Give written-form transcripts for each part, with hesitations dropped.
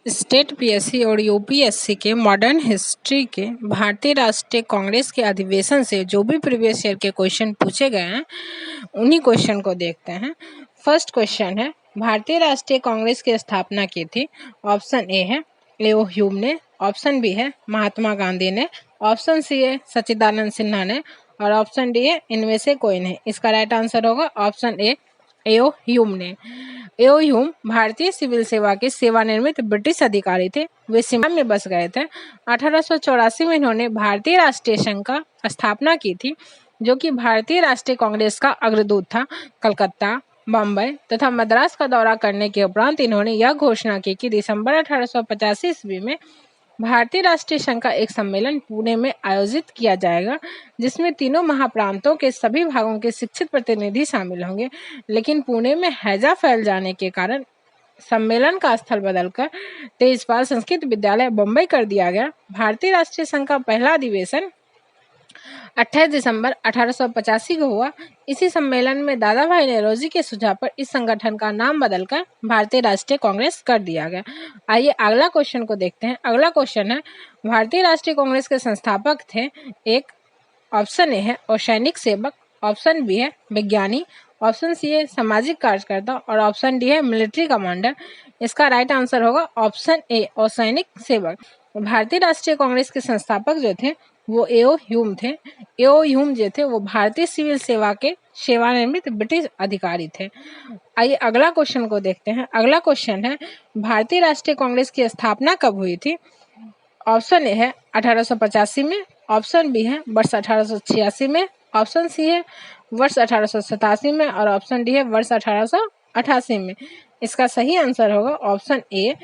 State PSC और UPSC के modern history के भारतीय राष्ट्रीय कांग्रेस के अधिवेशन से जो भी प्रीवियस ईयर के क्वेश्चन पूछे गए हैं उन्हीं क्वेश्चन को देखते हैं। फर्स्ट क्वेश्चन है, भारतीय राष्ट्रीय कांग्रेस की स्थापना की थी? ऑप्शन ए है एओ ह्यूम ने, ऑप्शन बी है महात्मा गांधी ने, ऑप्शन सी है सच्चिदानंद सिन्हा ने और ऑप्शन डी है इनमें से कोई नहीं। इसका राइट आंसर होगा ऑप्शन ए एओ ह्यूम ने। एओ ह्यूम भारतीय सिविल सेवा के सेवानिवृत्त ब्रिटिश अधिकारी थे। वे शिमला में बस गए थे। 1884 में इन्होंने भारतीय राष्ट्रीय संघ का स्थापना की थी, जो कि भारतीय राष्ट्रीय कांग्रेस का अग्रदूत था। कलकत्ता, बम्बई तथा मद्रास का दौरा करने के उपरांत इन्होंने यह घोषणा की कि दिसंबर 1885 ईस्वी में भारतीय राष्ट्रीय संघ का एक सम्मेलन पुणे में आयोजित किया जाएगा, जिसमें तीनों महाप्रांतों के सभी भागों के शिक्षित प्रतिनिधि शामिल होंगे। लेकिन पुणे में हैजा फैल जाने के कारण सम्मेलन का स्थल बदलकर तेजपाल संस्कृत विद्यालय बम्बई कर दिया गया। भारतीय राष्ट्रीय संघ का पहला अधिवेशन 28 दिसंबर 1885 को हुआ। इसी सम्मेलन में दादा भाई नौरोजी के सुझाव पर इस संगठन का नाम बदलकर भारतीय राष्ट्रीय कांग्रेस कर दिया गया। आइए अगला क्वेश्चन को देखते हैं। अगला क्वेश्चन है, भारतीय राष्ट्रीय कांग्रेस के संस्थापक थे? एक ऑप्शन ए है सैनिक सेवक, ऑप्शन बी है विज्ञानी, ऑप्शन सी है सामाजिक कार्यकर्ता और ऑप्शन डी है मिलिट्री कमांडर। इसका राइट आंसर होगा ऑप्शन ए सैनिक सेवक। भारतीय राष्ट्रीय कांग्रेस के संस्थापक जो थे वो एओ ह्यूम थे। एओ ह्यूम जो थे वो भारतीय सिविल सेवा के सेवानिवृत्त ब्रिटिश अधिकारी थे। आइए अगला क्वेश्चन को देखते हैं। अगला क्वेश्चन है, भारतीय राष्ट्रीय कांग्रेस की स्थापना कब हुई थी? ऑप्शन ए है 1885 में, ऑप्शन बी है वर्ष 1886 में, ऑप्शन सी है वर्ष 1887 में और ऑप्शन डी है वर्ष 1888 में। इसका सही आंसर होगा ऑप्शन ए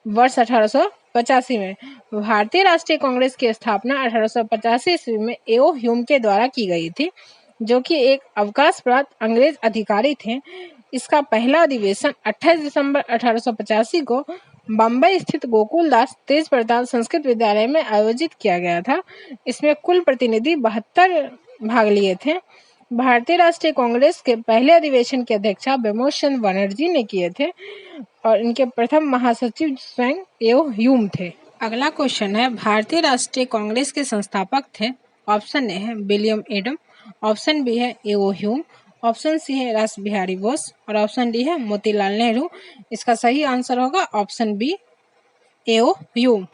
वर्ष 1885 में। भारतीय राष्ट्रीय कांग्रेस की स्थापना 1885 ईस्वी में एओ ह्यूम के द्वारा की गई थी, जो कि एक अवकाश प्राप्त अंग्रेज अधिकारी थे। इसका पहला अधिवेशन 28 दिसंबर 1885 को बम्बई स्थित गोकुलदास तेज प्रताप संस्कृत विद्यालय में आयोजित किया गया था। इसमें कुल प्रतिनिधि 72 भाग लिए थे। भारतीय राष्ट्रीय कांग्रेस के पहले अधिवेशन की अध्यक्षता बिमोश चंद्र बनर्जी ने किए थे और इनके प्रथम महासचिव स्वयं एओ ह्यूम थे। अगला क्वेश्चन है, भारतीय राष्ट्रीय कांग्रेस के संस्थापक थे? ऑप्शन ए है विलियम एडम, ऑप्शन बी है एओ ह्यूम, ऑप्शन सी है रास बिहारी बोस और ऑप्शन डी है मोतीलाल नेहरू। इसका सही आंसर होगा ऑप्शन बी एओ ह्यूम।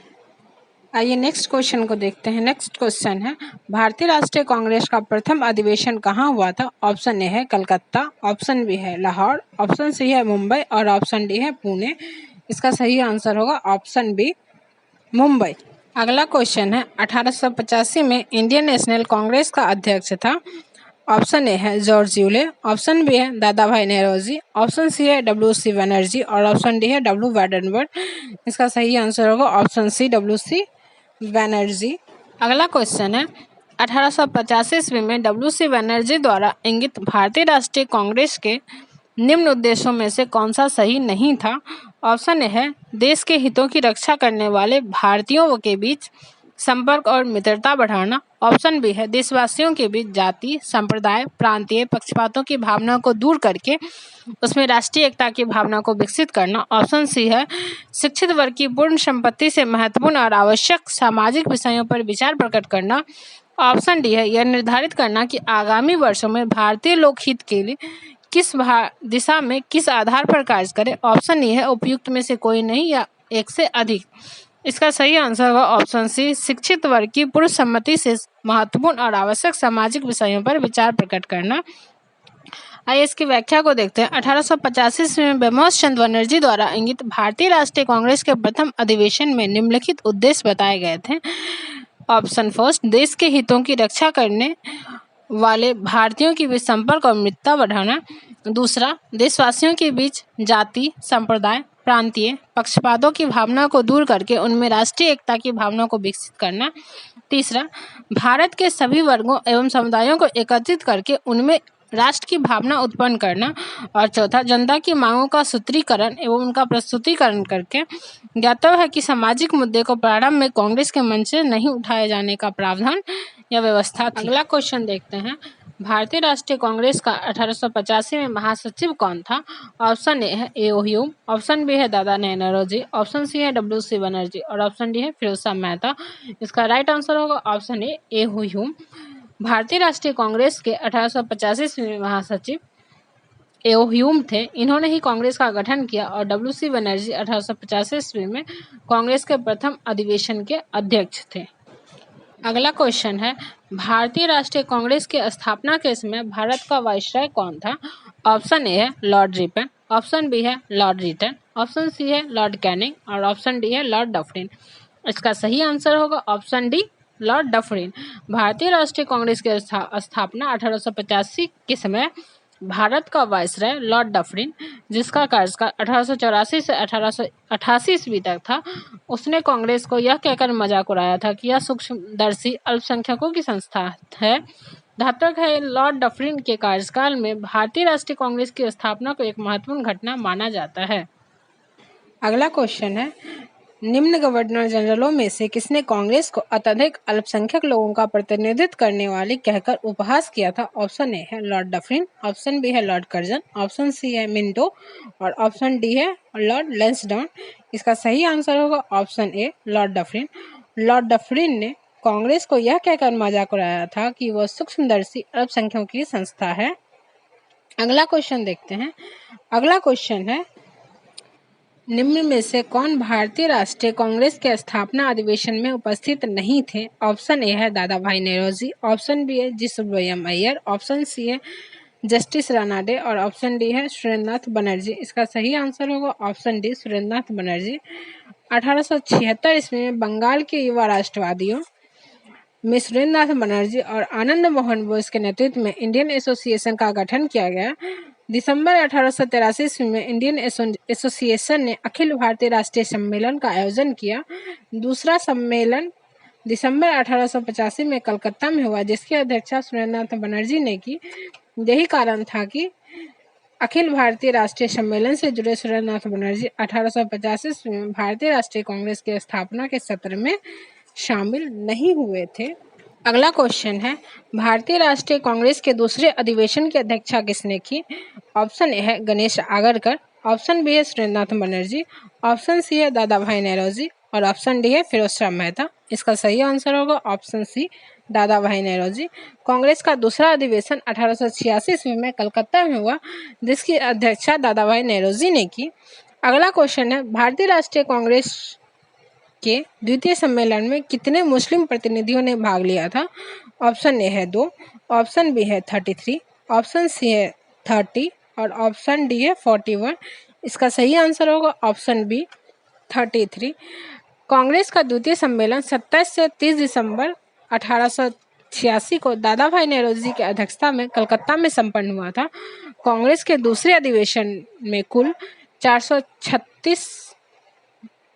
आइए नेक्स्ट क्वेश्चन को देखते हैं। नेक्स्ट क्वेश्चन है, भारतीय राष्ट्रीय कांग्रेस का प्रथम अधिवेशन कहाँ हुआ था? ऑप्शन ए है कलकत्ता, ऑप्शन बी है लाहौर, ऑप्शन सी है मुंबई और ऑप्शन डी है पुणे। इसका सही आंसर होगा ऑप्शन बी मुंबई। अगला क्वेश्चन है, 1885 में इंडियन नेशनल कांग्रेस का अध्यक्ष था? ऑप्शन ए है जॉर्ज यूले, ऑप्शन बी है दादा भाई नौरोजी, ऑप्शन सी है WC बनर्जी और ऑप्शन डी है W वैडनबर्ग। इसका सही आंसर होगा ऑप्शन सी WC बनर्जी। अगला क्वेश्चन है, 1885 ईस्वी में WC बनर्जी द्वारा इंगित भारतीय राष्ट्रीय कांग्रेस के निम्न उद्देश्यों में से कौन सा सही नहीं था? ऑप्शन ए है देश के हितों की रक्षा करने वाले भारतीयों के बीच संपर्क और मित्रता बढ़ाना, ऑप्शन बी है देशवासियों के बीच जाति, संप्रदाय, प्रांतीय पक्षपातों की भावना को दूर करके उसमें राष्ट्रीय एकता की भावना को विकसित करना, ऑप्शन सी है शिक्षित वर्ग की पूर्ण संपत्ति से महत्वपूर्ण और आवश्यक सामाजिक विषयों पर विचार प्रकट करना, ऑप्शन डी है यह निर्धारित करना कि आगामी वर्षों में भारतीय लोकहित के लिए किस दिशा में किस आधार पर कार्य करे, ऑप्शन ई है उपयुक्त में से कोई नहीं या एक से अधिक। इसका सही आंसर होगा ऑप्शन सी शिक्षित वर्ग की पूर्ण सम्मति से महत्वपूर्ण और आवश्यक सामाजिक विषयों पर विचार प्रकट करना। आइए इसकी व्याख्या को देखते हैं। 1885 में बिमोश चंद्र बनर्जी द्वारा इंगित भारतीय राष्ट्रीय कांग्रेस के प्रथम अधिवेशन में निम्नलिखित उद्देश्य बताए गए थे। ऑप्शन फर्स्ट, देश के हितों की रक्षा करने वाले भारतीयों के बीच संपर्क और मित्रता बढ़ाना। दूसरा, देशवासियों के बीच जाति, संप्रदाय, प्रांतीय पक्षपातों की भावना को दूर करके उनमें राष्ट्रीय एकता की भावना को विकसित करना। तीसरा, भारत के सभी वर्गों एवं समुदायों को एकत्रित करके उनमें राष्ट्र की भावना उत्पन्न करना। और चौथा, जनता की मांगों का सूत्रीकरण एवं उनका प्रस्तुतिकरण करके। ज्ञातव्य है कि सामाजिक मुद्दे को प्रारंभ में कांग्रेस के मंच से नहीं उठाए जाने का प्रावधान या व्यवस्था थी। अगला क्वेश्चन देखते हैं। भारतीय राष्ट्रीय कांग्रेस का 1885 में महासचिव कौन था? ऑप्शन ए है ए.ओ. ह्यूम, ऑप्शन बी है दादा नौरोजी, ऑप्शन सी है W.C. बनर्जी और ऑप्शन डी है फिरोज शाह मेहता। इसका राइट आंसर होगा ऑप्शन ए ह्यूम। भारतीय राष्ट्रीय कांग्रेस के 1885 में महासचिव ए.ओ. ह्यूम थे। इन्होंने ही कांग्रेस का गठन किया और W.C. बनर्जी 1885 ईस्वी में कांग्रेस के प्रथम अधिवेशन के अध्यक्ष थे। अगला क्वेश्चन है, भारतीय राष्ट्रीय कांग्रेस की स्थापना के समय भारत का वाइसरॉय कौन था? ऑप्शन ए है लॉर्ड रिपन, ऑप्शन बी है लॉर्ड रिटन, ऑप्शन सी है लॉर्ड कैनिंग और ऑप्शन डी है लॉर्ड डफरिन। इसका सही आंसर होगा ऑप्शन डी लॉर्ड डफरिन। भारतीय राष्ट्रीय कांग्रेस की स्थापना 1885 के समय भारत का वाइसरॉय लॉर्ड डफरिन, जिसका कार्यकाल 1884 से 1888 ईस्वी तक था, उसने कांग्रेस को यह कहकर मजाक उड़ाया था कि यह सूक्ष्मदर्शी अल्पसंख्यकों की संस्था है। जहाँ तक है लॉर्ड डफरिन के कार्यकाल में भारतीय राष्ट्रीय कांग्रेस की स्थापना को एक महत्वपूर्ण घटना माना जाता है। अगला क्वेश्चन है, निम्न गवर्नर जनरलों में से किसने कांग्रेस को अत्यधिक अल्पसंख्यक लोगों का प्रतिनिधित्व करने वाली कहकर उपहास किया था? ऑप्शन ए है लॉर्ड डफरिन, ऑप्शन बी है लॉर्ड कर्जन, ऑप्शन सी है मिंटो और ऑप्शन डी है लॉर्ड लैंसडाउन। इसका सही आंसर होगा ऑप्शन ए लॉर्ड डफरिन। लॉर्ड डफरिन ने कांग्रेस को यह कहकर मजाक उड़ाया था कि वह सूक्ष्मदर्शी अल्पसंख्यकों की संस्था है। अगला क्वेश्चन देखते हैं। अगला क्वेश्चन है, निम्न में से कौन भारतीय राष्ट्रीय कांग्रेस के स्थापना अधिवेशन में उपस्थित नहीं थे? ऑप्शन ए है दादा भाई नौरोजी, ऑप्शन बी है जी सुब्रमण्यम अय्यर, ऑप्शन सी है जस्टिस रानाडे और ऑप्शन डी है सुरेंद्रनाथ बनर्जी। इसका सही आंसर होगा ऑप्शन डी सुरेंद्रनाथ बनर्जी। 1876 ईस्वी में बंगाल के युवा राष्ट्रवादियों में सुरेंद्रनाथ बनर्जी और आनंद मोहन बोस के नेतृत्व में इंडियन एसोसिएशन का गठन किया गया। दिसंबर 1883 ईस्वी में इंडियन एसोसिएशन ने अखिल भारतीय राष्ट्रीय सम्मेलन का आयोजन किया। दूसरा सम्मेलन दिसंबर 1885 में कलकत्ता में हुआ, जिसकी अध्यक्षता सुरेंद्रनाथ बनर्जी ने की। यही कारण था कि अखिल भारतीय राष्ट्रीय सम्मेलन से जुड़े सुरेंद्रनाथ बनर्जी 1885 ईस्वी में भारतीय राष्ट्रीय कांग्रेस की स्थापना के सत्र में शामिल नहीं हुए थे। अगला क्वेश्चन है, भारतीय राष्ट्रीय कांग्रेस के दूसरे अधिवेशन की अध्यक्षता किसने की? ऑप्शन ए है गणेश आगरकर, ऑप्शन बी है सुरेंद्रनाथ बनर्जी, ऑप्शन सी है दादा भाई नौरोजी और ऑप्शन डी है फिरोज शाह मेहता। इसका सही आंसर होगा ऑप्शन सी दादा भाई नौरोजी। कांग्रेस का दूसरा अधिवेशन 1886 ईस्वी में कलकत्ता में हुआ, जिसकी अध्यक्षता दादा भाई नौरोजी ने की। अगला क्वेश्चन है, भारतीय राष्ट्रीय कांग्रेस के द्वितीय सम्मेलन में कितने मुस्लिम प्रतिनिधियों ने भाग लिया था? ऑप्शन ए है 2, ऑप्शन बी है 33, ऑप्शन सी है 30 और ऑप्शन डी है 41। इसका सही आंसर होगा ऑप्शन बी 33। कांग्रेस का द्वितीय सम्मेलन 27 से 30 दिसंबर 1886 को दादा भाई नौरोजी की अध्यक्षता में कलकत्ता में संपन्न हुआ था। कांग्रेस के दूसरे अधिवेशन में कुल 436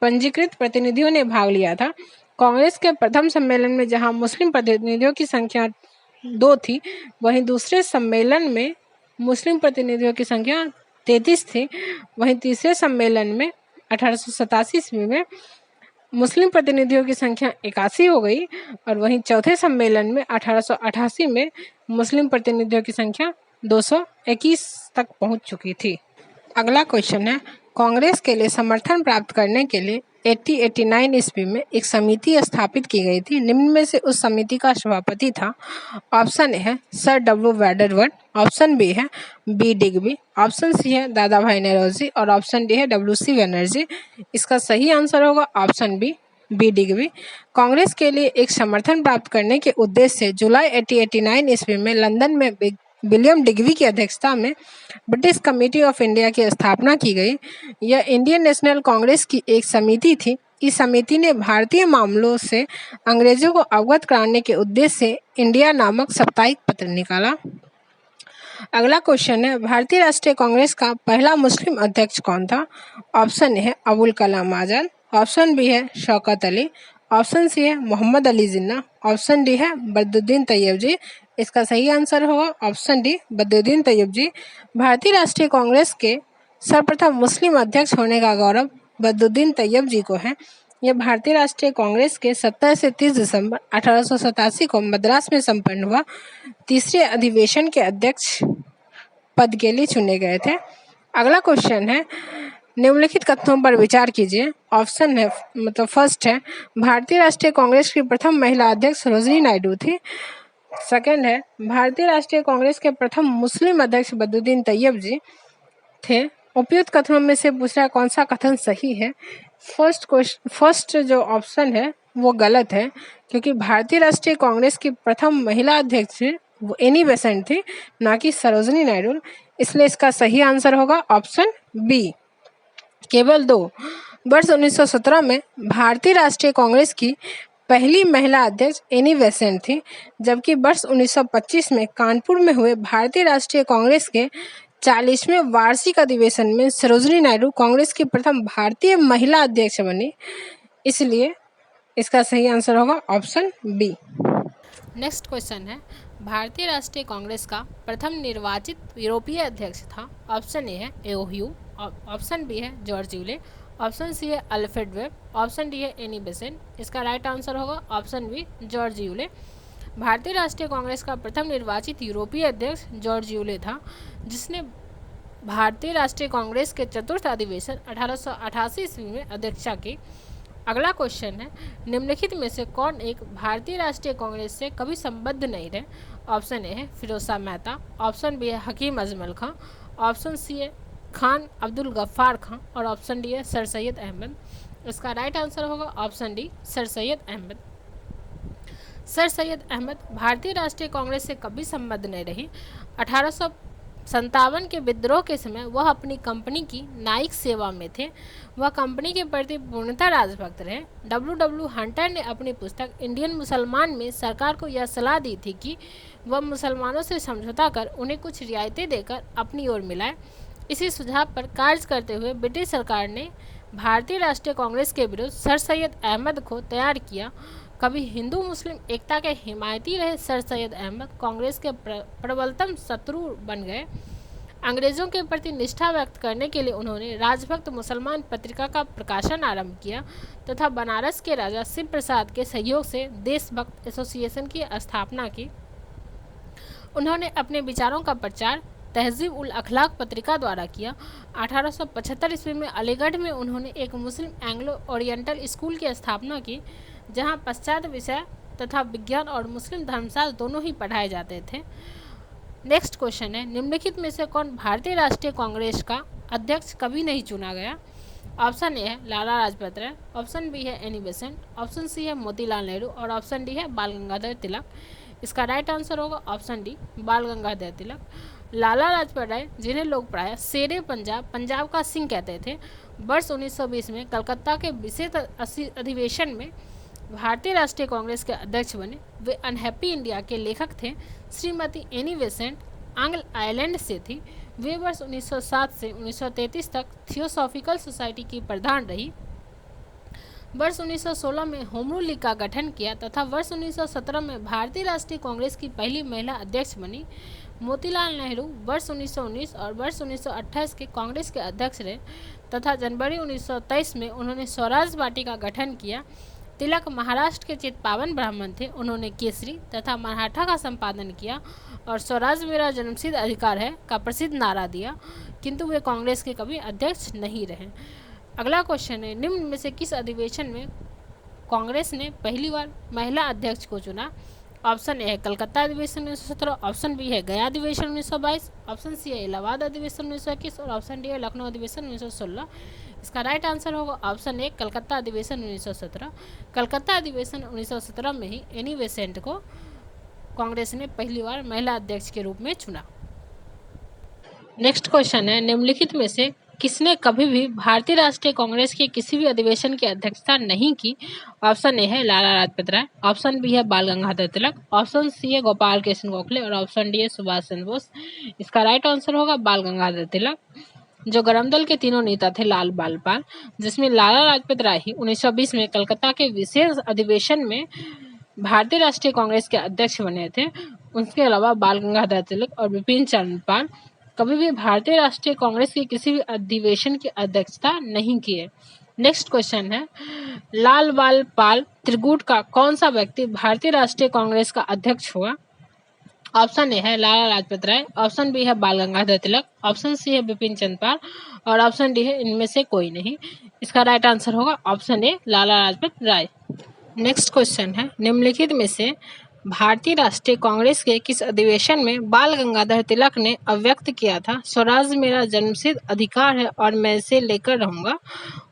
पंजीकृत प्रतिनिधियों ने भाग लिया था। कांग्रेस के प्रथम सम्मेलन में जहां मुस्लिम प्रतिनिधियों की संख्या 2 थी, वहीं दूसरे सम्मेलन में मुस्लिम प्रतिनिधियों की संख्या 33 थी। वहीं तीसरे सम्मेलन में 1887 ईस्वी में मुस्लिम प्रतिनिधियों की संख्या 81 हो गई और वहीं चौथे सम्मेलन में 1888 में मुस्लिम प्रतिनिधियों की संख्या 221 तक पहुंच चुकी थी। अगला क्वेश्चन है, कांग्रेस के लिए समर्थन प्राप्त करने के लिए 1889 ईस्वी में एक समिति स्थापित की गई थी। निम्न में से उस समिति का सभापति था? ऑप्शन ए है सर W. वैडरवर्थ, ऑप्शन बी है बी डिग्बी, ऑप्शन सी है दादा भाई नौरोजी और ऑप्शन डी है W.C. बनर्जी। इसका सही आंसर होगा ऑप्शन बी डिग्बी। कांग्रेस के लिए एक समर्थन प्राप्त करने के उद्देश्य से जुलाई 1889 ईस्वी में लंदन में विलियम डिग्बी की अध्यक्षता में ब्रिटिश कमेटी ऑफ इंडिया की स्थापना की गई। यह इंडियन नेशनल कांग्रेस की एक समिति थी। इस समिति ने भारतीय मामलों से अंग्रेजों को अवगत कराने के उद्देश्य से इंडिया नामक साप्ताहिक पत्र निकाला। अगला क्वेश्चन है, भारतीय राष्ट्रीय कांग्रेस का पहला मुस्लिम अध्यक्ष कौन था? ऑप्शन ए है अबुल कलाम आजाद, ऑप्शन बी है शौकत अली, ऑप्शन सी है मोहम्मद अली जिन्ना, ऑप्शन डी है बद्रुद्दीन तैयब जी। इसका सही आंसर होगा ऑप्शन डी बद्रुद्दीन तैयब जी। भारतीय राष्ट्रीय कांग्रेस के सर्वप्रथम मुस्लिम अध्यक्ष होने का गौरव बद्रुद्दीन तैयब जी को है। यह भारतीय राष्ट्रीय कांग्रेस के 17 से 30 दिसंबर 1887 को मद्रास में संपन्न हुआ तीसरे अधिवेशन के अध्यक्ष पद के लिए चुने गए थे। अगला क्वेश्चन है, निम्नलिखित कथनों पर विचार कीजिए। ऑप्शन है, मतलब फर्स्ट है, भारतीय राष्ट्रीय कांग्रेस की प्रथम महिला अध्यक्ष सरोजिनी नायडू थी। सेकंड है, भारतीय राष्ट्रीय कांग्रेस के प्रथम मुस्लिम अध्यक्ष बद्रुद्दीन तैयब जी थे। उपयुक्त कथनों में से पूछ रहा है कौन सा कथन सही है। फर्स्ट जो ऑप्शन है वो गलत है, क्योंकि भारतीय राष्ट्रीय कांग्रेस की प्रथम महिला अध्यक्ष वो एनी बेसेंट थी, ना कि सरोजिनी नायडू। इसलिए इसका सही आंसर होगा ऑप्शन बी। केवल 2 वर्ष 1917 में भारतीय राष्ट्रीय कांग्रेस की पहली महिला अध्यक्ष एनी बेसेंट थी, जबकि वर्ष 1925 में कानपुर में हुए भारतीय राष्ट्रीय कांग्रेस के 40वें वार्षिक अधिवेशन में सरोजिनी नायडू कांग्रेस की प्रथम भारतीय महिला अध्यक्ष बनी। इसलिए इसका सही आंसर होगा ऑप्शन बी। नेक्स्ट क्वेश्चन है, भारतीय राष्ट्रीय कांग्रेस का प्रथम निर्वाचित यूरोपीय अध्यक्ष था। ऑप्शन ए है एओह्यू, ऑप्शन बी है जॉर्ज यूले, ऑप्शन सी है अल्फ्रेड वेब, ऑप्शन डी है एनी बेसेंट। इसका राइट आंसर होगा ऑप्शन बी जॉर्ज यूले। भारतीय राष्ट्रीय कांग्रेस का प्रथम निर्वाचित यूरोपीय अध्यक्ष जॉर्ज यूले था, जिसने भारतीय राष्ट्रीय कांग्रेस के चतुर्थ अधिवेशन 1888 ईस्वी में अध्यक्षता की। अगला क्वेश्चन है, निम्नलिखित में से कौन एक भारतीय राष्ट्रीय कांग्रेस से कभी संबद्ध नहीं रहे। ऑप्शन ए है फिरोज शाह मेहता, ऑप्शन बी है हकीम अजमल खां, ऑप्शन सी है खान अब्दुल गफ्फार खां और ऑप्शन डी है सर सैयद अहमद। इसका राइट आंसर होगा option D sir Syed Ahmad. Sir Syed Ahmad Bharatiya Rashtriya Congress से कभी संबद्ध नहीं रही। 1857 के विद्रोह के समय वह अपनी कंपनी की न्यायिक सेवा में थे। वह कंपनी के प्रति पूर्णतः राजभक्त रहे। W. हंटर ने अपनी पुस्तक इंडियन मुसलमान में सरकार को यह सलाह दी थी कि वह मुसलमानों से समझौता कर उन्हें कुछ रियायतें देकर अपनी ओर मिलाए। इसी सुझाव पर कार्य करते हुए ब्रिटिश सरकार ने भारतीय राष्ट्रीय कांग्रेस के विरुद्ध सर सैयद अहमद को तैयार किया। कभी हिंदू मुस्लिम एकता के हिमायती रहे सर सैयद अहमद कांग्रेस के प्रबलतम शत्रु बन गए। अंग्रेजों के प्रति निष्ठा व्यक्त करने के लिए उन्होंने राजभक्त मुसलमान पत्रिका का प्रकाशन आरंभ किया तथा बनारस के राजा शिव प्रसाद के सहयोग से देशभक्त एसोसिएशन की स्थापना की। उन्होंने अपने विचारों का प्रचार तहजीब उल अखलाक पत्रिका द्वारा किया। 1875 ईस्वी में अलीगढ़ में उन्होंने एक मुस्लिम एंग्लो ओरिएंटल स्कूल की स्थापना की, जहां पाश्चात्य विषय तथा विज्ञान और मुस्लिम धर्मशास्त्र दोनों ही पढ़ाए जाते थे। नेक्स्ट क्वेश्चन है, निम्नलिखित में से कौन भारतीय राष्ट्रीय कांग्रेस का अध्यक्ष कभी नहीं चुना गया। ऑप्शन ए है लाला लाजपत राय, ऑप्शन बी है एनी बेसेंट, ऑप्शन सी है मोतीलाल नेहरू और ऑप्शन डी है बाल गंगाधर तिलक। इसका राइट आंसर होगा ऑप्शन डी बाल गंगाधर तिलक। लाला लाजपत राय, जिन्हें लोग प्रायः शेरे पंजाब का सिंह कहते थे, वर्ष 1920 में कलकत्ता के विशेष अधिवेशन में भारतीय राष्ट्रीय कांग्रेस के अध्यक्ष बने। वे अनहैप्पी इंडिया के लेखक थे। श्रीमती एनी बेसेंट आंग्ल आयरलैंड से थी। वे वर्ष 1907 से 1933 तक थियोसॉफिकल सोसाइटी की प्रधान रही। वर्ष 1916 में होम रूल लीग का गठन किया तथा वर्ष 1917 में भारतीय राष्ट्रीय कांग्रेस की पहली महिला अध्यक्ष बनी। मोतीलाल नेहरू वर्ष 1919 और वर्ष 1928 के कांग्रेस के अध्यक्ष रहे तथा जनवरी 1923 में उन्होंने स्वराज पार्टी का गठन किया। तिलक महाराष्ट्र के चित्पावन ब्राह्मण थे। उन्होंने केसरी तथा मराठा का संपादन किया और स्वराज मेरा जन्मसिद्ध अधिकार है का प्रसिद्ध नारा दिया, किंतु वे कांग्रेस के कभी अध्यक्ष नहीं रहे। अगला क्वेश्चन है, निम्न में से किस अधिवेशन में कांग्रेस ने पहली बार महिला अध्यक्ष को चुना। ऑप्शन ए है कलकत्ता अधिवेशन 1917, ऑप्शन बी है गया अधिवेशन 1922, ऑप्शन सी है इलाहाबाद अधिवेशन 1921 और ऑप्शन डी है लखनऊ अधिवेशन 1916। इसका राइट आंसर होगा ऑप्शन ए कलकत्ता अधिवेशन 1917। कलकत्ता अधिवेशन 1917 में ही एनी बेसेंट को कांग्रेस ने पहली बार महिला अध्यक्ष के रूप में चुना। नेक्स्ट क्वेश्चन है, निम्नलिखित में से किसने कभी भी भारतीय राष्ट्रीय कांग्रेस के किसी भी अधिवेशन की अध्यक्षता नहीं की। ऑप्शन ए है लाला लाजपत राय, ऑप्शन बी है बाल गंगाधर तिलक, ऑप्शन सी है गोपाल कृष्ण गोखले और ऑप्शन डी है सुभाष चंद्र बोस। इसका राइट आंसर होगा बाल गंगाधर तिलक। जो गरम दल के तीनों नेता थे लाल बाल पाल, जिसमें लाला लाजपत राय ही 1920 में कलकत्ता के विशेष अधिवेशन में भारतीय राष्ट्रीय कांग्रेस के अध्यक्ष बने थे। उनके अलावा बाल गंगाधर तिलक और बिपिन चंद्र पाल कभी भी भारतीय राष्ट्रीय कांग्रेस के किसी भी अधिवेशन की अध्यक्षता नहीं किए। नेक्स्ट क्वेश्चन है, लाल बाल पाल त्रिगुट का कौन सा व्यक्ति भारतीय राष्ट्रीय कांग्रेस का अध्यक्ष हुआ? ऑप्शन ए है लाला लाजपत राय, ऑप्शन बी है बाल गंगाधर तिलक, ऑप्शन सी है बिपिन चंद्र पाल और ऑप्शन डी है इनमें से कोई नहीं। इसका राइट आंसर होगा option A Lala Lajpat Rai. Next question है, निम्नलिखित में से भारतीय राष्ट्रीय कांग्रेस के किस अधिवेशन में बाल गंगाधर तिलक ने अव्यक्त किया था स्वराज मेरा जन्मसिद्ध अधिकार है और मैं इसे लेकर रहूंगा?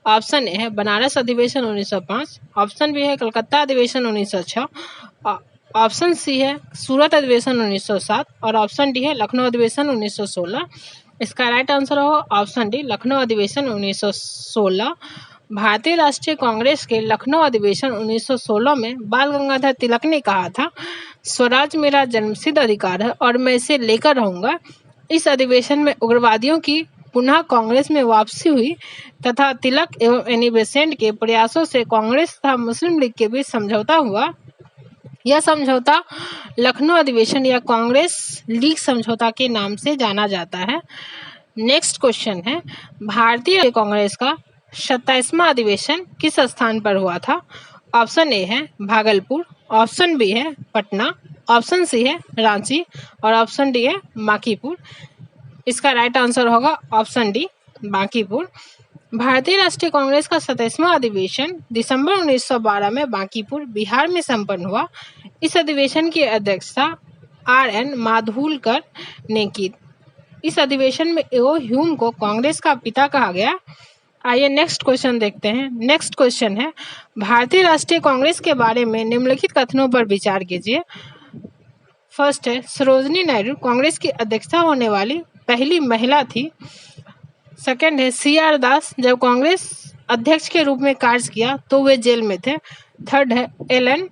ऑप्शन ए है बनारस अधिवेशन 1905, ऑप्शन बी है कलकत्ता अधिवेशन 1906, ऑप्शन सी है सूरत अधिवेशन 1907 और ऑप्शन डी है लखनऊ अधिवेशन 1916। इसका राइट आंसर होगा ऑप्शन डी लखनऊ अधिवेशन 1916। भारतीय राष्ट्रीय कांग्रेस के लखनऊ अधिवेशन 1916 में बाल गंगाधर तिलक ने कहा था स्वराज मेरा जन्मसिद्ध अधिकार है और मैं इसे लेकर रहूंगा। इस अधिवेशन में उग्रवादियों की पुनः कांग्रेस में वापसी हुई तथा तिलक एवं एनी बेसेंट के प्रयासों से कांग्रेस तथा मुस्लिम लीग के बीच समझौता हुआ। यह समझौता लखनऊ अधिवेशन या कांग्रेस लीग समझौता के नाम से जाना जाता है। नेक्स्ट क्वेश्चन है, भारतीय कांग्रेस का 27वां अधिवेशन किस स्थान पर हुआ था? ऑप्शन ए है भागलपुर, ऑप्शन बी है पटना, ऑप्शन सी है रांची और ऑप्शन डी है बांकीपुर। इसका राइट आंसर होगा ऑप्शन डी बांकीपुर। भारतीय राष्ट्रीय कांग्रेस का 27वां अधिवेशन दिसंबर 1912 में बांकीपुर बिहार में संपन्न हुआ। इस अधिवेशन की अध्यक्षता RN माधुलकर ने की। इस अधिवेशन में एओ ह्यूम को कांग्रेस का पिता कहा गया। आइए नेक्स्ट क्वेश्चन देखते हैं। नेक्स्ट क्वेश्चन है, भारतीय राष्ट्रीय कांग्रेस के बारे में निम्नलिखित कथनों पर विचार कीजिए। फर्स्ट है, सरोजिनी नायडू कांग्रेस की अध्यक्षता होने वाली पहली महिला थी। सेकंड है, CR दास जब कांग्रेस अध्यक्ष के रूप में कार्य किया तो वे जेल में थे। थर्ड है, एलन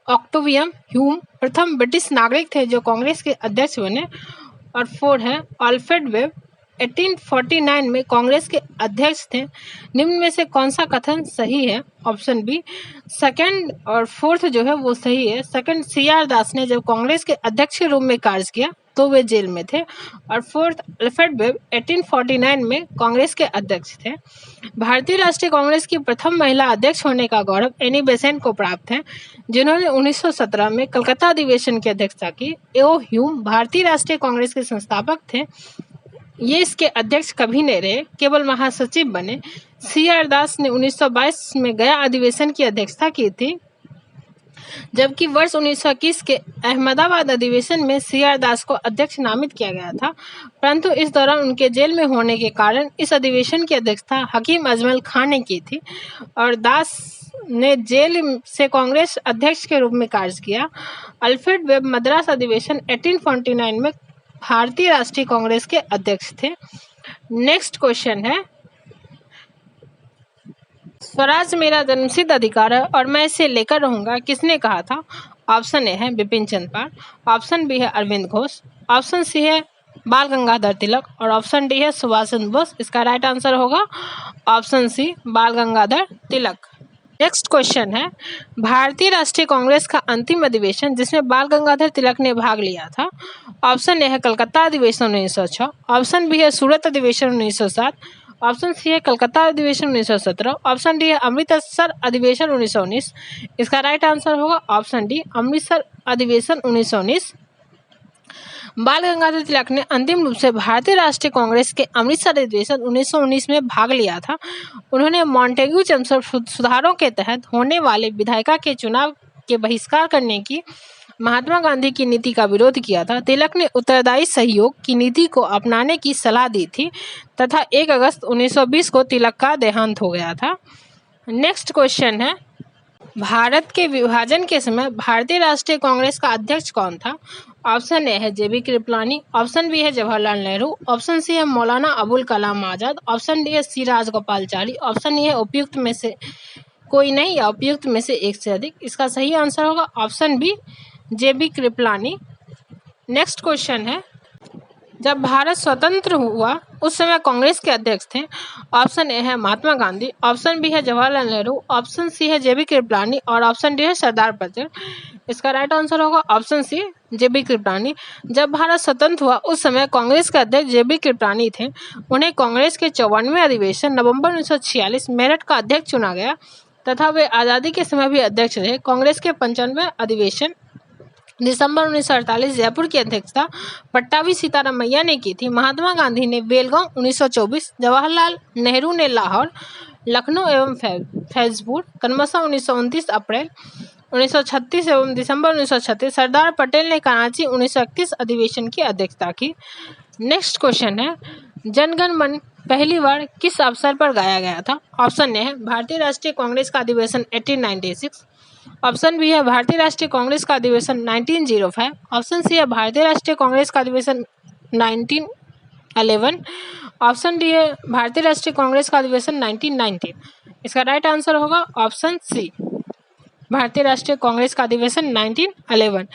ऑक्टेवियन ह्यूम प्रथम ब्रिटिश नागरिक थे जो कांग्रेस के अध्यक्ष बने। और फोर्थ है, अल्फ्रेड वेब 1849 में कांग्रेस के अध्यक्ष थे। निम्न में से कौन सा कथन सही है? ऑप्शन बी सेकंड और फोर्थ जो है वो सही है। सेकंड, CR दास ने जब कांग्रेस के अध्यक्ष के रूप में कार्य किया तो वे जेल में थे। और फोर्थ, अल्फ्रेड वेब 1849 में कांग्रेस के अध्यक्ष थे। भारतीय राष्ट्रीय कांग्रेस की प्रथम महिला अध्यक्ष होने का गौरव एनी बेसेंट को प्राप्त है जिन्होंने 1917 में कलकत्ता अधिवेशन की अध्यक्षता की। एओ ह्यूम भारतीय राष्ट्रीय कांग्रेस के संस्थापक थे, ये इसके अध्यक्ष कभी नहीं रहे, केवल महासचिव बने। CR दास ने 1922 में गया अधिवेशन की अध्यक्षता की थी, जबकि वर्ष 1921 के अहमदाबाद अधिवेशन में CR दास को अध्यक्ष नामित किया गया था, परंतु इस दौरान उनके जेल में होने के कारण इस अधिवेशन की अध्यक्षता हकीम अजमल खान ने की थी और दास ने जेल से कांग्रेस अध्यक्ष के रूप में कार्य किया। अल्फ्रेड वेब मद्रास अधिवेशन 1849 में भारतीय राष्ट्रीय कांग्रेस के अध्यक्ष थे। नेक्स्ट क्वेश्चन है, स्वराज मेरा जन्मसिद्ध अधिकार है और मैं इसे लेकर रहूंगा किसने कहा था? ऑप्शन ए है बिपिन चंद्र पाल, ऑप्शन बी है अरविंद घोष, ऑप्शन सी है बाल गंगाधर तिलक और ऑप्शन डी है सुभाष चंद्र बोस। इसका राइट आंसर होगा ऑप्शन सी बाल गंगाधर तिलक। नेक्स्ट क्वेश्चन है, भारतीय राष्ट्रीय कांग्रेस का अंतिम अधिवेशन जिसमें बाल गंगाधर तिलक ने भाग लिया था। ऑप्शन ए है कलकत्ता अधिवेशन 1906, ऑप्शन बी है सूरत अधिवेशन 1907, ऑप्शन सी है कलकत्ता अधिवेशन 1917, ऑप्शन डी है अमृतसर अधिवेशन 1919। इसका राइट आंसर होगा ऑप्शन डी अमृतसर अधिवेशन 1919। बाल गंगाधर तिलक ने अंतिम रूप से भारतीय राष्ट्रीय कांग्रेस के अमृतसर अधिवेशन 1919 में भाग लिया था। उन्होंने मॉन्टेग्यू चैम्बर सुधारों के तहत होने वाले विधायिका के चुनाव के बहिष्कार करने की महात्मा गांधी की नीति का विरोध किया था। तिलक ने उत्तरदायी सहयोग की नीति को अपनाने की सलाह दी थी तथा 1 अगस्त 1920 को तिलक का देहांत हो गया था। नेक्स्ट क्वेश्चन है, भारत के विभाजन के समय भारतीय राष्ट्रीय कांग्रेस का अध्यक्ष कौन था? ऑप्शन ए है JB कृपलानी, ऑप्शन बी है जवाहरलाल नेहरू, ऑप्शन सी है मौलाना अबुल कलाम आजाद, ऑप्शन डी है C राजगोपालाचारी, ऑप्शन ई है उपयुक्त में से कोई नहीं या उपयुक्त में से एक से अधिक। इसका सही आंसर होगा option B JB Kripalani. Next question है, जब भारत स्वतंत्र हुआ उस समय कांग्रेस के अध्यक्ष थे। ऑप्शन ए है महात्मा गांधी, ऑप्शन बी है जवाहरलाल नेहरू, ऑप्शन सी है JB कृपलानी और ऑप्शन डी है सरदार पटेल। इसका राइट आंसर होगा ऑप्शन सी जेबी कृपलानी। जब भारत स्वतंत्र हुआ उस समय कांग्रेस के अध्यक्ष जेबी कृपलानी थे। उन्हें कांग्रेस के 54वें अधिवेशन नवंबर 1946 मेरठ का अध्यक्ष चुना गया तथा वे आज़ादी के समय भी अध्यक्ष रहे। कांग्रेस के 95वें अधिवेशन दिसंबर 1948 जयपुर की अध्यक्षता पट्टाभी सीतारामैया ने की थी। महात्मा गांधी ने बेलगांव 1924, जवाहरलाल नेहरू ने लाहौर, लखनऊ एवं फैजपुर क्रमशः 1929 अप्रैल 1936 एवं दिसंबर 1936, सरदार पटेल ने कराची 1931 अधिवेशन की अध्यक्षता की। नेक्स्ट क्वेश्चन है, जनगण मन पहली बार किस अवसर पर गाया गया था? ऑप्शन ए है भारतीय राष्ट्रीय कांग्रेस का अधिवेशन 1896, ऑप्शन बी है भारतीय राष्ट्रीय कांग्रेस का अधिवेशन 1905, ऑप्शन सी है भारतीय राष्ट्रीय कांग्रेस का अधिवेशन 1911, ऑप्शन डी है भारतीय राष्ट्रीय कांग्रेस का अधिवेशन 1919। इसका राइट आंसर होगा ऑप्शन सी भारतीय राष्ट्रीय कांग्रेस का अधिवेशन 1911।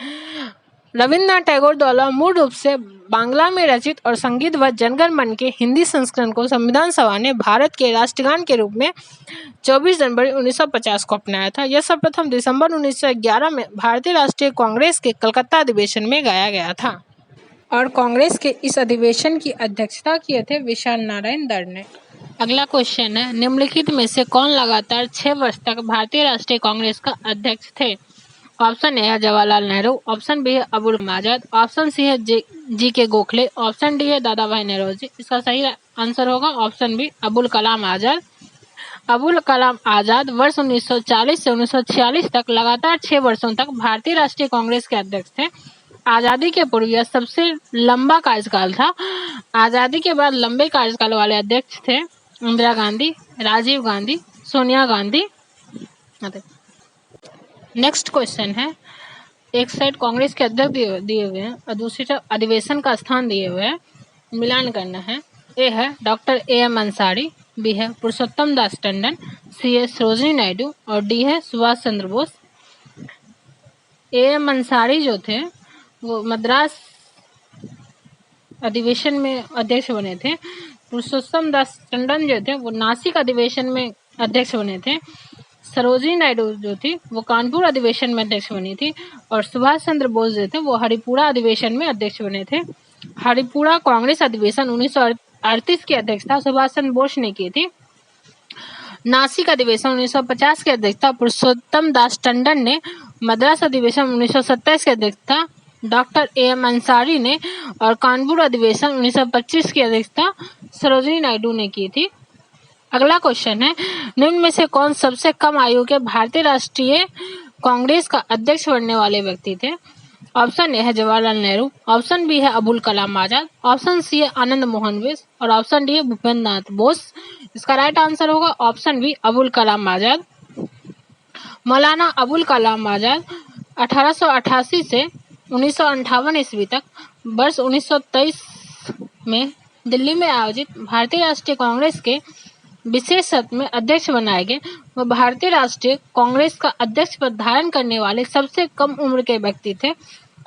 रविन्द्रनाथ टैगोर द्वारा मूल रूप से बांग्ला में रचित और संगीतबद्ध जनगण मन के हिंदी संस्करण को संविधान सभा ने भारत के राष्ट्रगान के रूप में 24 जनवरी 1950 को अपनाया था। यह सर्वप्रथम दिसंबर 1911 में भारतीय राष्ट्रीय कांग्रेस के कलकत्ता अधिवेशन में गाया गया था और कांग्रेस के इस अधिवेशन की अध्यक्षता किए थे विशाल नारायण दर ने। अगला क्वेश्चन है, निम्नलिखित में से कौन लगातार 6 वर्ष तक भारतीय राष्ट्रीय कांग्रेस का अध्यक्ष थे? ऑप्शन ए है जवाहरलाल नेहरू, ऑप्शन बी है अबुल कलाम आजाद, ऑप्शन सी है जी.के. गोखले, ऑप्शन डी है दादा भाई नौरोजी। इसका सही आंसर होगा ऑप्शन बी अबुल कलाम आजाद। अबुल कलाम आजाद वर्ष 1940 से 1946 तक लगातार 6 वर्षों तक भारतीय राष्ट्रीय कांग्रेस के अध्यक्ष थे। आज़ादी के पूर्व यह सबसे लंबा कार्यकाल था। आज़ादी के बाद लंबे कार्यकाल वाले अध्यक्ष थे इंदिरा गांधी, राजीव गांधी, सोनिया गांधी। नेक्स्ट क्वेश्चन है, एक साइड कांग्रेस के अध्यक्ष दिए हुए हैं और दूसरी तरफ अधिवेशन का स्थान दिए हुए हैं, मिलान करना है। ए है डॉक्टर ए.एम. अंसारी, बी है पुरुषोत्तम दास टंडन, सी है सरोजिनी नायडू और डी है सुभाष चंद्र बोस। ए.एम. अंसारी जो थे वो मद्रास अधिवेशन में अध्यक्ष बने थे। पुरुषोत्तम दास टंडन जो थे वो नासिक अधिवेशन में अध्यक्ष बने थे। सरोजिनी नायडू जो थी वो कानपुर अधिवेशन में अध्यक्ष बनी थी और सुभाष चंद्र बोस जो थे वो हरिपुरा अधिवेशन में अध्यक्ष बने थे। हरिपुरा कांग्रेस अधिवेशन 1938 की अध्यक्षता सुभाष चंद्र बोस ने की थी। नासिक अधिवेशन 1950 की अध्यक्षता पुरुषोत्तम दास टंडन ने, मद्रास अधिवेशन 1927 की अध्यक्षता डॉक्टर ए.एम. अंसारी ने और कानपुर अधिवेशन 1925 की अध्यक्षता सरोजिनी नायडू ने की थी। अगला क्वेश्चन है, निम्न में से कौन सबसे कम आयु के भारतीय राष्ट्रीय कांग्रेस का अध्यक्ष बनने वाले व्यक्ति थे? ऑप्शन ए है जवाहरलाल नेहरू, ऑप्शन बी है अबुल कलाम आजाद, ऑप्शन सी है आनंद मोहन बोस और ऑप्शन डी है भूपेंद्र नाथ बोस। इसका राइट आंसर होगा ऑप्शन बी अबुल कलाम आजाद। मौलाना अबुल कलाम आजाद 1888 से 1958 ईस्वी तक वर्ष 1923 में दिल्ली में आयोजित भारतीय राष्ट्रीय कांग्रेस के विशेष सत्र में अध्यक्ष बनाए गए। वह भारतीय राष्ट्रीय कांग्रेस का अध्यक्ष पद धारण करने वाले सबसे कम उम्र के व्यक्ति थे।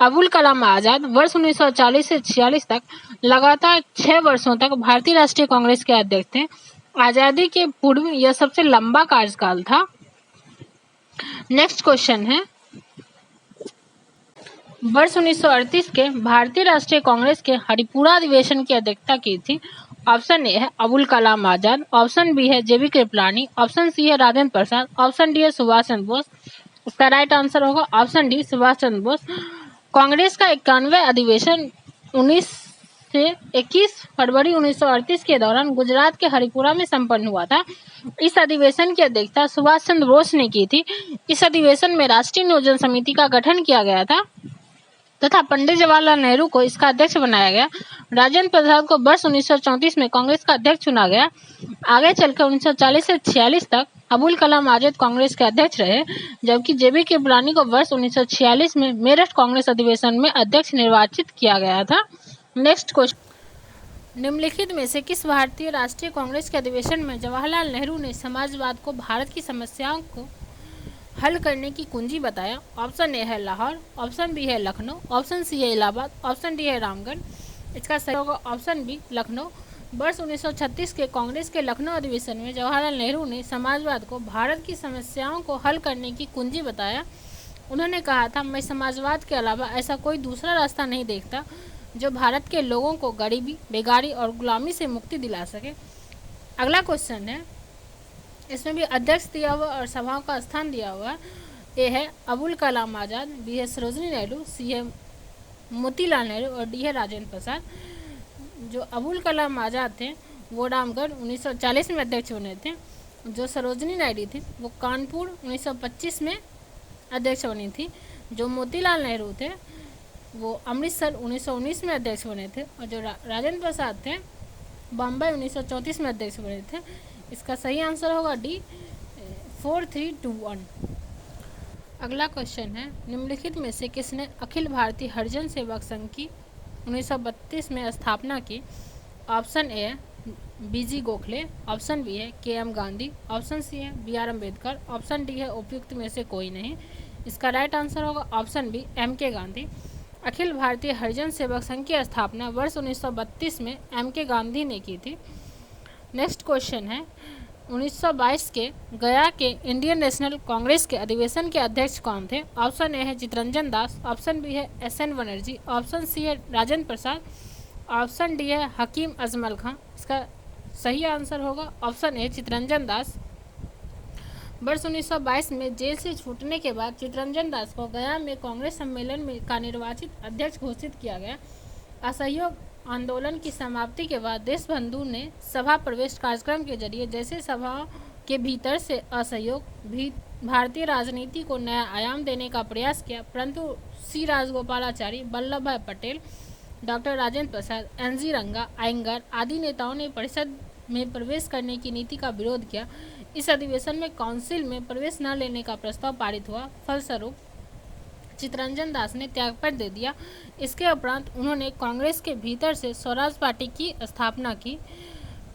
अबुल कलाम आजाद वर्ष 1940 से 46 तक लगातार 6 वर्षों तक भारतीय राष्ट्रीय कांग्रेस के अध्यक्ष थे। आजादी के पूर्व यह सबसे लंबा कार्यकाल था। नेक्स्ट क्वेश्चन है, वर्ष 1938 के भारतीय राष्ट्रीय कांग्रेस के हरिपुरा अधिवेशन की अध्यक्षता की थी। ऑप्शन ए है अबुल कलाम आजाद, ऑप्शन बी है जेबी कृपलानी, ऑप्शन सी है राजेंद्र प्रसाद, ऑप्शन डी है सुभाष चंद्र बोस। इसका राइट आंसर होगा ऑप्शन डी सुभाष चंद्र बोस। कांग्रेस का 91वां अधिवेशन 19 से 21 फरवरी 1938 के दौरान गुजरात के हरिपुरा में संपन्न हुआ था। इस अधिवेशन की अध्यक्षता सुभाष चंद्र बोस ने की थी। इस अधिवेशन में राष्ट्रीय नियोजन समिति का गठन किया गया था तथा पंडित जवाहरलाल नेहरू को इसका अध्यक्ष बनाया गया। राजेंद्र प्रसाद को वर्ष 1934 में कांग्रेस का अध्यक्ष चुना गया। आगे चलकर 1940 से 46 तक अबुल कलाम आजाद कांग्रेस के अध्यक्ष रहे, जबकि जेबी कृपलानी को वर्ष 1946 में मेरठ कांग्रेस अधिवेशन में अध्यक्ष निर्वाचित किया गया था। नेक्स्ट क्वेश्चन, निम्नलिखित में से किस भारतीय राष्ट्रीय कांग्रेस के अधिवेशन में जवाहरलाल नेहरू ने समाजवाद को भारत की समस्याओं को हल करने की कुंजी बताया? ऑप्शन ए है लाहौर, ऑप्शन बी है लखनऊ, ऑप्शन सी है इलाहाबाद, ऑप्शन डी है रामगढ़। इसका सही होगा ऑप्शन बी लखनऊ। वर्ष 1936 के कांग्रेस के लखनऊ अधिवेशन में जवाहरलाल नेहरू ने समाजवाद को भारत की समस्याओं को हल करने की कुंजी बताया। उन्होंने कहा था, मैं समाजवाद के अलावा ऐसा कोई दूसरा रास्ता नहीं देखता जो भारत के लोगों को गरीबी, बेगारी और गुलामी से मुक्ति दिला सके। अगला क्वेश्चन है, इसमें भी अध्यक्ष दिया हुआ और सभाओं का स्थान दिया हुआ है। ए है अबुल कलाम आज़ाद, बी है सरोजिनी नायडू, सी है मोतीलाल नेहरू और डी है राजेंद्र प्रसाद। जो अबुल कलाम आज़ाद थे वो रामगढ़ 1940 में अध्यक्ष बने थे। जो सरोजिनी नायडू थी वो कानपुर 1925 में अध्यक्ष बनी थी। जो मोतीलाल नेहरू थे वो अमृतसर 1919 में अध्यक्ष बने थे। और जो राजेंद्र प्रसाद थे बम्बई 1934 में अध्यक्ष बने थे। इसका सही आंसर होगा डी 4321। अगला क्वेश्चन है, निम्नलिखित में से किसने अखिल भारतीय हरिजन सेवक संघ की 1932 में स्थापना की? ऑप्शन ए है बीजी गोखले, ऑप्शन बी है के.एम. गांधी, ऑप्शन सी है बी.आर. अम्बेडकर, ऑप्शन डी है उपयुक्त में से कोई नहीं। इसका राइट आंसर होगा option B MK. Gandhi. Akhil Bharatiya Harijan Sevak Sangh की स्थापना वर्ष 1932 में एम.के. गांधी ने की थी। नेक्स्ट क्वेश्चन है, 1922 के गया के इंडियन नेशनल कांग्रेस के अधिवेशन के अध्यक्ष कौन थे? ऑप्शन ए है चितरंजन दास, ऑप्शन बी है एस.एन. बनर्जी, ऑप्शन सी है राजेंद्र प्रसाद, ऑप्शन डी है हकीम अजमल खां। इसका सही आंसर होगा ऑप्शन ए चितरंजन दास। वर्ष 1922 में जेल से छूटने के बाद चितरंजन दास को गया में कांग्रेस सम्मेलन में का निर्वाचित अध्यक्ष घोषित किया गया। असहयोग आंदोलन की समाप्ति के बाद देशबंधु ने सभा प्रवेश कार्यक्रम के जरिए जैसे सभा के भीतर से असहयोग भारतीय राजनीति को नया आयाम देने का प्रयास किया, परंतु सी राजगोपालाचारी, वल्लभ भाई पटेल, डॉक्टर राजेंद्र प्रसाद, एन.जी. रंगा, आयंगर आदि नेताओं ने परिषद में प्रवेश करने की नीति का विरोध किया। इस अधिवेशन में काउंसिल में प्रवेश न लेने का प्रस्ताव पारित हुआ। फलस्वरूप चितरंजन दास ने त्यागपत्र दे दिया। इसके उपरांत उन्होंने कांग्रेस के भीतर से स्वराज पार्टी की स्थापना की।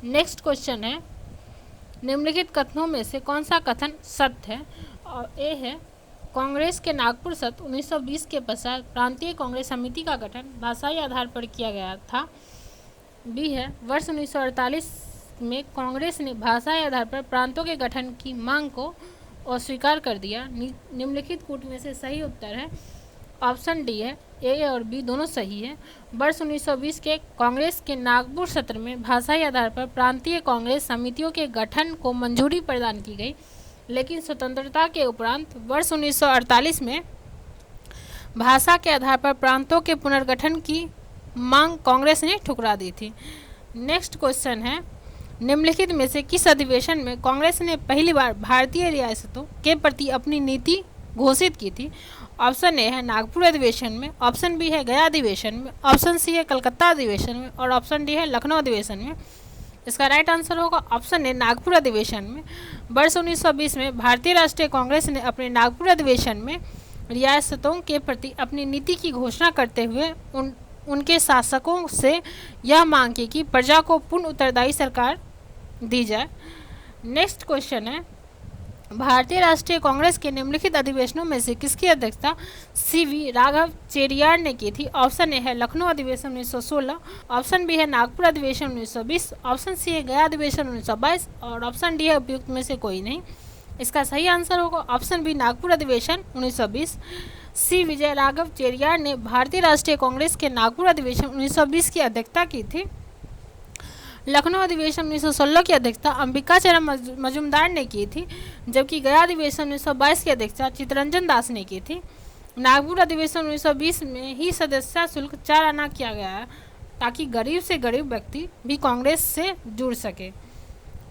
नेक्स्ट क्वेश्चन है, निम्नलिखित कथनों में से कौन सा कथन सत्य है? और ए है कांग्रेस के नागपुर सत्र 1920 के पश्चात प्रांतीय कांग्रेस समिति का गठन भाषाई आधार पर किया गया था। बी है वर्ष 1948 में कांग्रेस ने भाषाई आधार पर प्रांतों के गठन की मांग को अस्वीकार कर दिया। निम्नलिखित कूट में से सही उत्तर है ऑप्शन डी है। ए और बी दोनों सही है। वर्ष 1920 के कांग्रेस के नागपुर सत्र में भाषाई आधार पर प्रांतीय कांग्रेस समितियों के गठन को मंजूरी प्रदान की गई, लेकिन स्वतंत्रता के उपरांत वर्ष 1948 में भाषा के आधार पर प्रांतों के पुनर्गठन की मांग कांग्रेस ने ठुकरा दी थी। नेक्स्ट क्वेश्चन है, निम्नलिखित में से किस अधिवेशन में कांग्रेस ने पहली बार भारतीय रियासतों के प्रति अपनी नीति घोषित की थी? ऑप्शन ए है नागपुर अधिवेशन में, ऑप्शन बी है गया अधिवेशन में, ऑप्शन सी है कलकत्ता अधिवेशन में और ऑप्शन डी है लखनऊ अधिवेशन में। इसका राइट आंसर होगा ऑप्शन ए नागपुर अधिवेशन में। वर्ष 1920 में भारतीय राष्ट्रीय कांग्रेस ने अपने नागपुर अधिवेशन में रियासतों के प्रति अपनी नीति की घोषणा करते हुए उनके शासकों से यह मांग की कि प्रजा को पूर्ण उत्तरदायी सरकार दी जाए। नेक्स्ट क्वेश्चन है, भारतीय राष्ट्रीय कांग्रेस के निम्नलिखित अधिवेशनों में से किसकी अध्यक्षता सी.वी. राघव चेरियार ने की थी? ऑप्शन ए है लखनऊ अधिवेशन 1916, ऑप्शन बी है नागपुर अधिवेशन 1920, ऑप्शन सी है गया अधिवेशन 1922 और ऑप्शन डी है उपयुक्त में से कोई नहीं। इसका सही आंसर होगा ऑप्शन बी नागपुर अधिवेशन 1920। सी विजय राघव चेरियार ने भारतीय राष्ट्रीय कांग्रेस के नागपुर अधिवेशन 1920 की अध्यक्षता की थी। लखनऊ अधिवेशन 1916 की अध्यक्षता अंबिका चरण मजूमदार ने की थी, जबकि गया अधिवेशन 1922 की अध्यक्षता चितरंजन दास ने की थी। नागपुर अधिवेशन 1920 में ही सदस्यता शुल्क 4 आना किया गया है, ताकि गरीब से गरीब व्यक्ति भी कांग्रेस से जुड़ सके।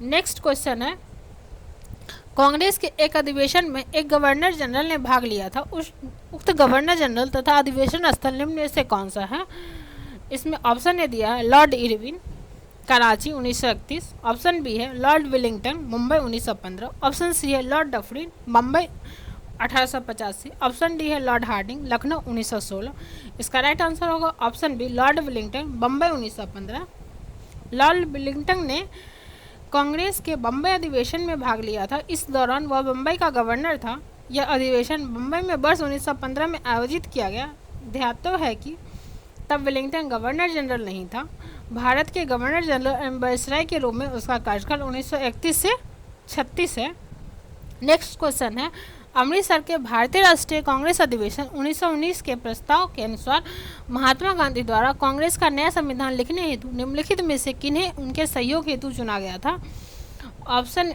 नेक्स्ट क्वेश्चन है, कांग्रेस के एक अधिवेशन में एक गवर्नर जनरल ने भाग लिया था। उक्त गवर्नर जनरल तथा अधिवेशन स्थल निम्न में से कौन सा है? इसमें ऑप्शन ए दिया है Lord Irwin Karachi 1931, option B है Lord Willingdon Mumbai 1915, option C है Lord Dufferin Mumbai 1885, option D है लॉर्ड हार्डिंग लखनऊ 1916। इसका राइट आंसर होगा option B Lord Willingdon Bombay 1915। Lord Willingdon ने कांग्रेस के बम्बई अधिवेशन में भाग लिया था। इस दौरान वह बम्बई का गवर्नर था। यह अधिवेशन बम्बई में वर्ष 1915 में आयोजित किया गया। ध्यातव्य है कि तब विलिंगटन गवर्नर जनरल नहीं था। भारत के गवर्नर जनरल एम्बेसडर के रूप में उसका कार्यकाल 1931 से 36 है। नेक्स्ट क्वेश्चन है, अमृतसर के भारतीय राष्ट्रीय कांग्रेस अधिवेशन 1919 के प्रस्ताव के अनुसार महात्मा गांधी द्वारा कांग्रेस का नया संविधान लिखने हेतु निम्नलिखित में से किन्हें उनके सहयोग हेतु चुना गया था? ऑप्शन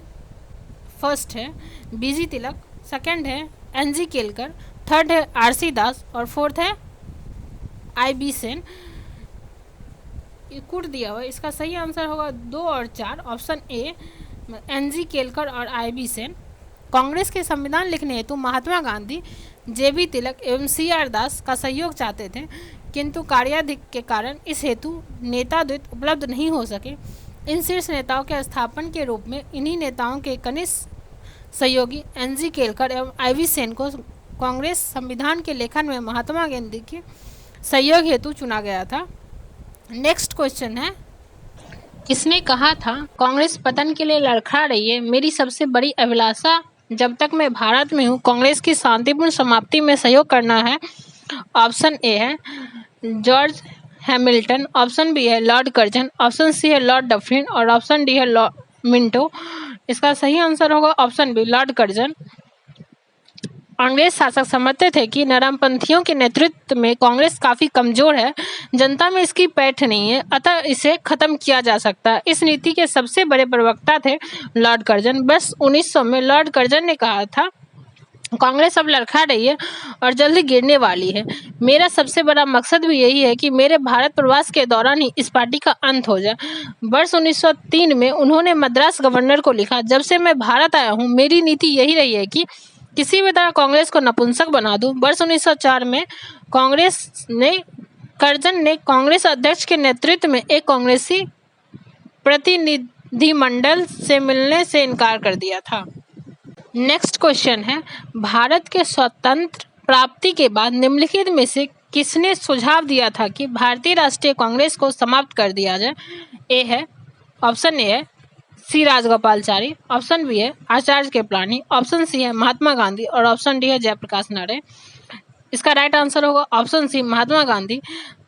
फर्स्ट है बीजी तिलक, सेकंड है एनजी केलकर, थर्ड है आरसी दास और फोर्थ है आईबी सेन। कूट दिया हुआ, इसका सही आंसर होगा 2 और 4, ऑप्शन ए एनजी केलकर और आईबी सेन। कांग्रेस के संविधान लिखने हेतु महात्मा गांधी जेबी तिलक एवं सीआर दास का सहयोग चाहते थे, किंतु कार्याधिक के कारण इस हेतु नेता द्वैत उपलब्ध नहीं हो सके। इन शीर्ष नेताओं के स्थापन के रूप में इन्हीं नेताओं के कनिष्ठ सहयोगी एनजी केलकर एवं आईवी सेन को कांग्रेस संविधान के लेखन में महात्मा गांधी के सहयोग हेतु चुना गया था। नेक्स्ट क्वेश्चन है, किसने कहा था कांग्रेस पतन के लिए लड़खड़ा रही है, मेरी सबसे बड़ी अभिलाषा जब तक मैं भारत में हूँ कांग्रेस की शांतिपूर्ण समाप्ति में सहयोग करना है? ऑप्शन ए है जॉर्ज हैमिल्टन, ऑप्शन बी है लॉर्ड कर्जन, ऑप्शन सी है लॉर्ड डफरिन और ऑप्शन डी है लॉर्ड मिंटो। इसका सही आंसर होगा ऑप्शन बी लॉर्ड कर्जन। अंग्रेज शासक समझते थे कि नरमपंथियों के नेतृत्व में कांग्रेस काफी कमजोर है, जनता में इसकी पैठ नहीं है, अतः इसे खत्म किया जा सकता है। इस नीति के सबसे बड़े प्रवक्ता थे लॉर्ड कर्जन। बस 1900 में लॉर्ड कर्जन ने कहा था कांग्रेस अब लड़खड़ा रही है और जल्द ही गिरने वाली है। मेरा सबसे बड़ा मकसद भी यही है कि मेरे भारत प्रवास के दौरान ही इस पार्टी का अंत हो जाए। वर्ष 1903 में उन्होंने मद्रास गवर्नर को लिखा, जब से मैं भारत आया हूँ मेरी नीति यही रही है कि किसी भी तरह कांग्रेस को नपुंसक बना दूं। वर्ष 1904 में कर्जन ने कांग्रेस अध्यक्ष के नेतृत्व में एक कांग्रेसी प्रतिनिधिमंडल से मिलने से इनकार कर दिया था। नेक्स्ट क्वेश्चन है, भारत के स्वतंत्र प्राप्ति के बाद निम्नलिखित में से किसने सुझाव दिया था कि भारतीय राष्ट्रीय कांग्रेस को समाप्त कर दिया जाए? ऑप्शन ए है सी राजगोपालचारी, ऑप्शन बी है आचार्य कृपलानी, ऑप्शन सी है महात्मा गांधी और ऑप्शन डी है जयप्रकाश नारायण। इसका राइट आंसर होगा ऑप्शन सी महात्मा गांधी।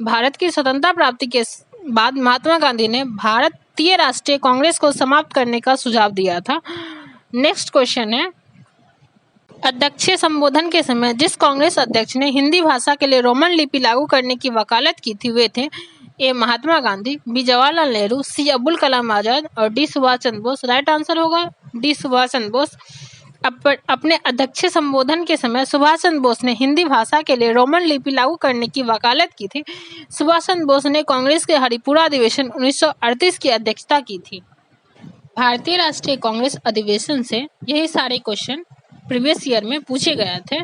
भारत की स्वतंत्रता प्राप्ति के बाद महात्मा गांधी ने भारतीय राष्ट्रीय कांग्रेस को समाप्त करने का सुझाव दिया था। नेक्स्ट क्वेश्चन है, अध्यक्षीय संबोधन के समय जिस कांग्रेस अध्यक्ष ने हिंदी भाषा के लिए रोमन लिपि लागू करने की वकालत की थी वे थे ए महात्मा गांधी, बी जवाहरलाल नेहरू, सी अब्दुल कलाम आजाद और D Subhash Chandra Bose. Right answer होगा डी सुभाष चंद्र बोस। अपने अध्यक्षीय संबोधन के समय सुभाष चंद्र बोस ने हिंदी भाषा के लिए रोमन लिपि लागू करने की वकालत की थी। सुभाष चंद्र बोस ने कांग्रेस के हरिपुरा अधिवेशन 1938 की अध्यक्षता की थी। भारतीय राष्ट्रीय कांग्रेस अधिवेशन से यही सारे क्वेश्चन प्रीवियस ईयर में पूछे गए थे।